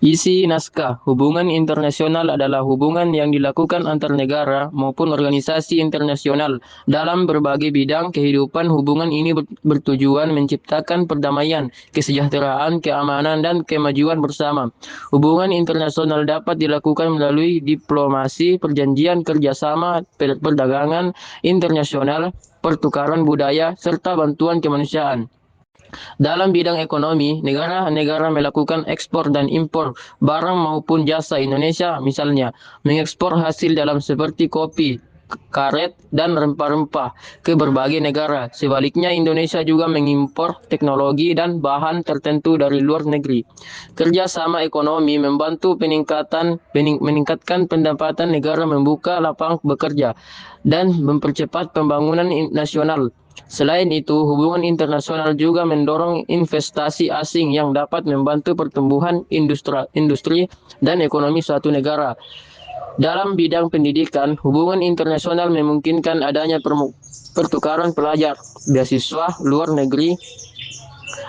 Isi naskah: hubungan internasional adalah hubungan yang dilakukan antar negara maupun organisasi internasional dalam berbagai bidang kehidupan. Hubungan ini bertujuan menciptakan perdamaian, kesejahteraan, keamanan, dan kemajuan bersama. Hubungan internasional dapat dilakukan melalui diplomasi, perjanjian kerjasama, perdagangan internasional, pertukaran budaya, serta bantuan kemanusiaan. Dalam bidang ekonomi, negara-negara melakukan ekspor dan impor barang maupun jasa. Indonesia misalnya mengekspor hasil dalam seperti kopi, karet, dan rempah-rempah ke berbagai negara. Sebaliknya, Indonesia juga mengimpor teknologi dan bahan tertentu dari luar negeri. Kerjasama ekonomi membantu meningkatkan pendapatan negara, membuka lapangan bekerja, dan mempercepat pembangunan nasional. Selain itu, hubungan internasional juga mendorong investasi asing yang dapat membantu pertumbuhan industri dan ekonomi suatu negara. Dalam bidang pendidikan, hubungan internasional memungkinkan adanya pertukaran pelajar, beasiswa luar negeri,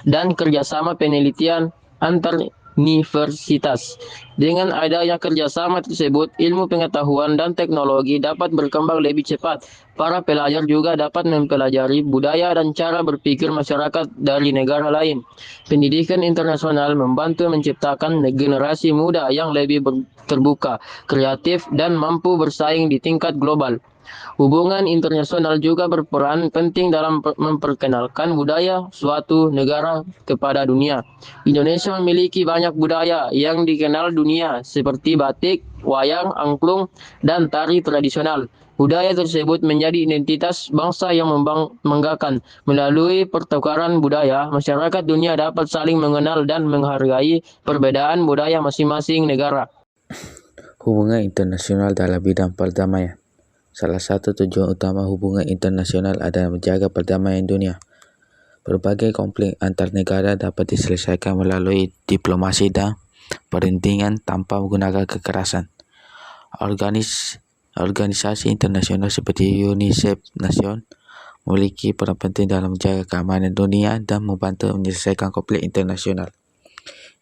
dan kerjasama penelitian antar universitas. Dengan adanya kerjasama tersebut, ilmu pengetahuan dan teknologi dapat berkembang lebih cepat. Para pelajar juga dapat mempelajari budaya dan cara berpikir masyarakat dari negara lain. Pendidikan internasional membantu menciptakan generasi muda yang lebih terbuka, kreatif, dan mampu bersaing di tingkat global. Hubungan internasional juga berperan penting dalam memperkenalkan budaya suatu negara kepada dunia. Indonesia memiliki banyak budaya yang dikenal dunia seperti batik, wayang, angklung, dan tari tradisional. Budaya tersebut menjadi identitas bangsa yang membanggakan. Melalui pertukaran budaya, masyarakat dunia dapat saling mengenal dan menghargai perbedaan budaya masing-masing negara. Hubungan internasional dalam bidang perdamaian. Salah satu tujuan utama hubungan internasional adalah menjaga perdamaian dunia. Berbagai konflik antar negara dapat diselesaikan melalui diplomasi dan perundingan tanpa menggunakan kekerasan. Organisasi internasional seperti UNICEF Nation memiliki peran penting dalam menjaga keamanan dunia dan membantu menyelesaikan konflik internasional.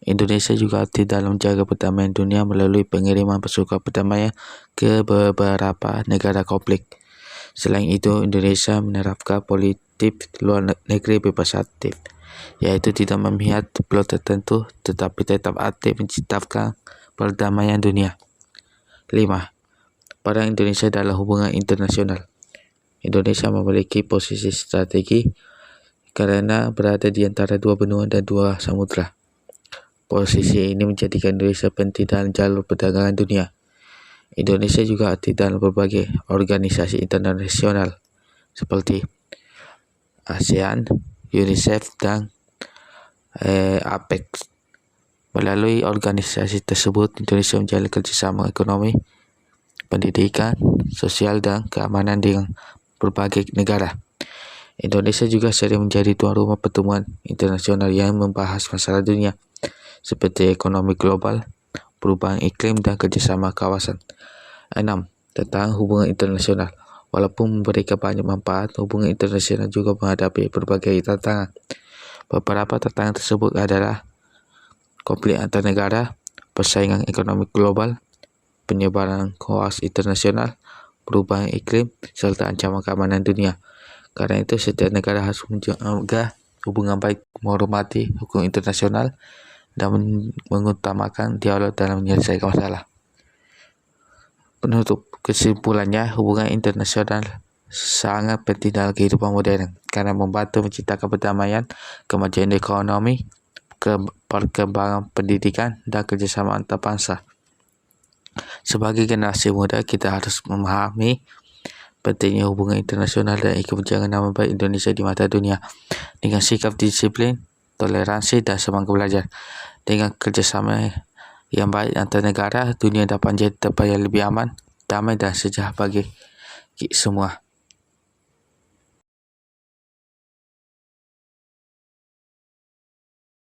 Indonesia juga aktif dalam menjaga perdamaian dunia melalui pengiriman pasukan perdamaian ke beberapa negara konflik. Selain itu, Indonesia menerapkan politik luar negeri bebas aktif, yaitu tidak memihak blok tertentu tetapi tetap aktif menciptakan perdamaian dunia. 5. Peran Indonesia dalam hubungan internasional. Indonesia memiliki posisi strategi karena berada di antara dua benua dan dua samudra. Posisi ini menjadikan Indonesia penting dalam jalur perdagangan dunia. Indonesia juga aktif dalam berbagai organisasi internasional seperti ASEAN, UNICEF, dan APEC. Melalui organisasi tersebut, Indonesia menjalin kerjasama ekonomi, pendidikan, sosial, dan keamanan dengan berbagai negara. Indonesia juga sering menjadi tuan rumah pertemuan internasional yang membahas masalah dunia seperti ekonomi global, perubahan iklim, dan kerjasama kawasan. 6. Tentang hubungan internasional. Walaupun memberikan banyak manfaat, hubungan internasional juga menghadapi berbagai tantangan. Beberapa tantangan tersebut adalah konflik antar negara, persaingan ekonomi global, penyebaran hoaks internasional, perubahan iklim, serta ancaman keamanan dunia. Karena itu, setiap negara harus menjaga hubungan baik, menghormati hukum internasional, dan mengutamakan dialog dalam menyelesaikan masalah. Penutup kesimpulannya, hubungan internasional sangat penting dalam kehidupan modern karena membantu menciptakan perdamaian, kemajuan ekonomi, perkembangan pendidikan, dan kerjasama antar bangsa. Sebagai generasi muda, kita harus memahami pentingnya hubungan internasional dan ikut menjaga nama baik Indonesia di mata dunia dengan sikap disiplin, toleransi, dan semangat belajar. Dengan kerjasama yang baik antar negara, dunia dapat menjadi tempat yang lebih aman, damai, dan sejahtera bagi semua.